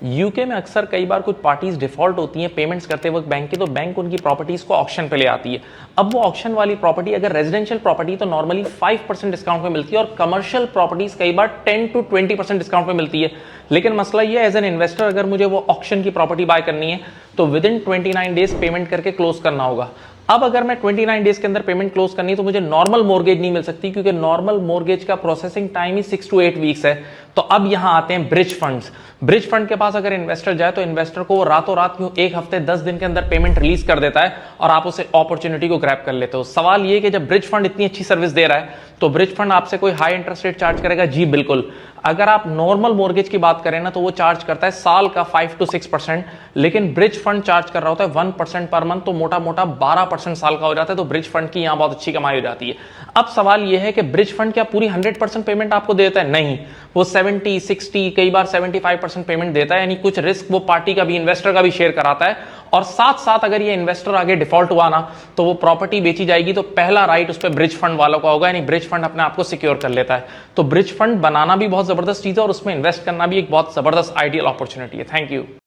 UK में अक्सर कई बार कुछ पार्टीज डिफॉल्ट होती हैं पेमेंट्स करते वक्त बैंक की, तो बैंक उनकी प्रॉपर्टीज को ऑक्शन पे ले आती है। अब वो ऑक्शन वाली प्रॉपर्टी अगर रेजिडेंशियल प्रॉपर्टी तो नॉर्मली 5% डिस्काउंट पे मिलती है, और कमर्शियल प्रॉपर्टीज कई बार 10 to 20% डिस्काउंट पे मिलती है। लेकिन मसला ये है, एज एन इन्वेस्टर अगर मुझे वो ऑक्शन की प्रॉपर्टी बाय करनी है तो विद इन 29 डेज पेमेंट करके क्लोज करना होगा। अब अगर मैं 29 डेज के अंदर पेमेंट क्लोज करनी है तो मुझे नॉर्मल मॉर्गेज नहीं मिल सकती, क्योंकि नॉर्मल मॉर्गेज का processing time he 6 to 8 weeks है। तो अब यहां आते हैं ब्रिज फंड्स। ब्रिज फंड के पास अगर इन्वेस्टर जाए तो इन्वेस्टर को वो रातों रात क्यों 1 हफ्ते 10 दिन के अंदर पेमेंट रिलीज कर देता है और आप उसे अपॉर्चुनिटी को ग्रैब कर लेते हो। सवाल ये कि जब ब्रिज फंड इतनी अच्छी सर्विस दे रहा है तो ब्रिज फंड आपसे कोई हाई इंटरेस्ट रेट चार्ज करेगा? जी बिल्कुल। अगर आप नॉर्मल मॉर्गेज की बात करें ना तो वो चार्ज करता है साल का 5 to 6%, लेकिन ब्रिज फंड चार्ज कर रहा होता है 1% पर मंथ, तो मोटा मोटा 12% साल का हो जाता है। तो ब्रिज फंड की यहां बहुत अच्छी कमाई हो जाती है। अब सवाल यह है कि ब्रिज फंड क्या पूरी 100% पेमेंट आपको देता है? नहीं, वो 70, 60, कई बार 75% पेमेंट देता है, यानी कुछ रिस्क वो पार्टी का भी, इन्वेस्टर का भी शेयर कराता है। और साथ साथ अगर ये इन्वेस्टर आगे डिफॉल्ट हुआ ना तो वो प्रॉपर्टी बेची जाएगी, तो पहला राइट उस पर ब्रिज फंड वालों का होगा, यानी ब्रिज फंड अपने आप को सिक्योर कर लेता है। तो ब्रिज फंड बनाना भी बहुत जबरदस्त चीज है और उसमें इन्वेस्ट करना भी एक बहुत जबरदस्त आइडियल अपॉर्चुनिटी है। Thank you.